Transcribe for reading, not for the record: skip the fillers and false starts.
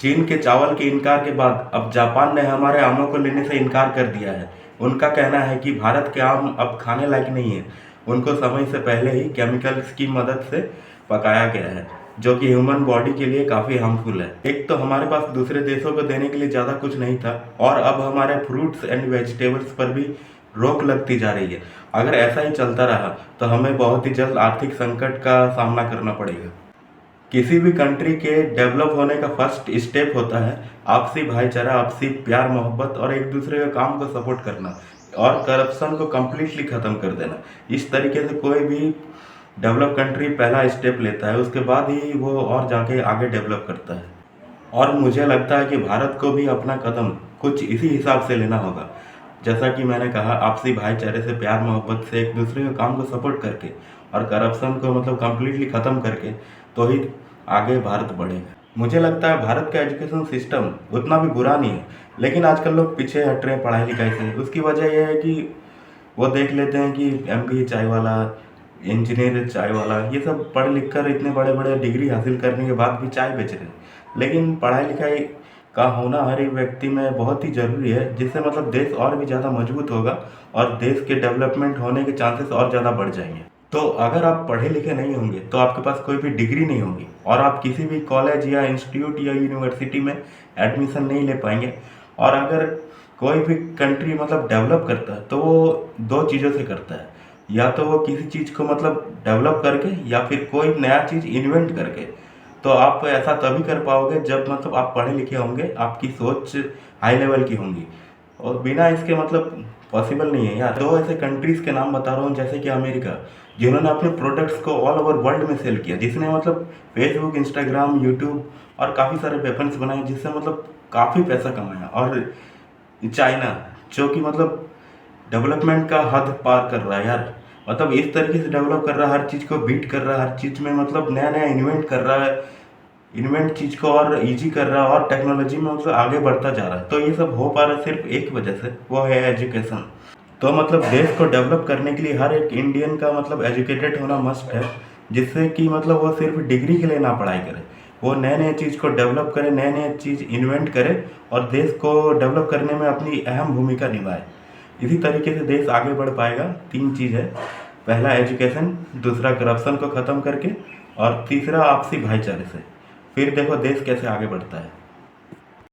चीन के चावल के इनकार के बाद अब जापान ने हमारे आमों को लेने से इनकार कर दिया है। उनका कहना है कि भारत के आम अब खाने लायक नहीं है। उनको समय से पहले ही केमिकल्स की मदद से पकाया गया है, जो कि ह्यूमन बॉडी के लिए काफ़ी हार्मफुल है। एक तो हमारे पास दूसरे देशों को देने के लिए ज़्यादा कुछ नहीं था, और अब हमारे फ्रूट्स एंड वेजिटेबल्स पर भी रोक लगती जा रही है। अगर ऐसा ही चलता रहा तो हमें बहुत ही जल्द आर्थिक संकट का सामना करना पड़ेगा। किसी भी कंट्री के डेवलप होने का फर्स्ट स्टेप होता है आपसी भाईचारा, आपसी प्यार मोहब्बत और एक दूसरे के काम को सपोर्ट करना और करप्शन को कम्प्लीटली ख़त्म कर देना। इस तरीके से कोई भी डेवलप कंट्री पहला स्टेप लेता है, उसके बाद ही वो और जाके आगे डेवलप करता है। और मुझे लगता है कि भारत को भी अपना कदम कुछ इसी हिसाब से लेना होगा। जैसा कि मैंने कहा, आपसी भाईचारे से, प्यार मोहब्बत से, एक दूसरे के काम को सपोर्ट करके और करप्शन को कम्प्लीटली ख़त्म करके तो ही आगे भारत बढ़ेगा। मुझे लगता है भारत का एजुकेशन सिस्टम उतना भी बुरा नहीं है, लेकिन आजकल लोग पीछे हट रहे हैं पढ़ाई लिखाई से। उसकी वजह यह है कि वो देख लेते हैं कि MBA चाय वाला, इंजीनियर चाय वाला, ये सब पढ़ लिख कर इतने बड़े बड़े डिग्री हासिल करने के बाद भी चाय बेच रहे हैं। लेकिन पढ़ाई लिखाई का होना हर एक व्यक्ति में बहुत ही ज़रूरी है, जिससे देश और भी ज़्यादा मजबूत होगा और देश के डेवलपमेंट होने के चांसेस और ज़्यादा बढ़ जाएंगे। तो अगर आप पढ़े लिखे नहीं होंगे तो आपके पास कोई भी डिग्री नहीं होगी और आप किसी भी कॉलेज या इंस्टीट्यूट या यूनिवर्सिटी में एडमिशन नहीं ले पाएंगे। और अगर कोई भी कंट्री डेवलप करता है तो वो दो चीज़ों से करता है, या तो वो किसी चीज़ को डेवलप करके या फिर कोई नया चीज़ इन्वेंट करके। तो आप ऐसा तभी कर पाओगे जब आप पढ़े लिखे होंगे, आपकी सोच हाई लेवल की होंगी, और बिना इसके पॉसिबल नहीं है यार। दो ऐसे कंट्रीज़ के नाम बता रहा हूँ, जैसे कि अमेरिका, जिन्होंने अपने प्रोडक्ट्स को ऑल ओवर वर्ल्ड में सेल किया, जिसने फेसबुक, इंस्टाग्राम, यूट्यूब और काफ़ी सारे वेपन्स बनाए, जिससे काफ़ी पैसा कमाया। और चाइना, जो कि डेवलपमेंट का हद पार कर रहा है यार। इस तरीके से डेवलप कर रहा है, हर चीज़ को बीट कर रहा है, हर चीज़ में नया नया इन्वेंट कर रहा है, इन्वेंट चीज़ को और इजी कर रहा है, और टेक्नोलॉजी में आगे बढ़ता जा रहा है। तो ये सब हो पा रहा है सिर्फ एक वजह से, वो है एजुकेशन। तो देश को डेवलप करने के लिए हर एक इंडियन का एजुकेटेड होना मस्ट है, जिससे कि वो सिर्फ डिग्री के लिए ना पढ़ाई करे, वो नए नए चीज़ को डेवलप करे, नए नए चीज़ इन्वेंट करे और देश को डेवलप करने में अपनी अहम भूमिका निभाए। इसी तरीके से देश आगे बढ़ पाएगा। 3 चीज़ है, पहला एजुकेशन, दूसरा करप्शन को ख़त्म करके, और तीसरा आपसी भाईचारे से। फिर देखो देश कैसे आगे बढ़ता है।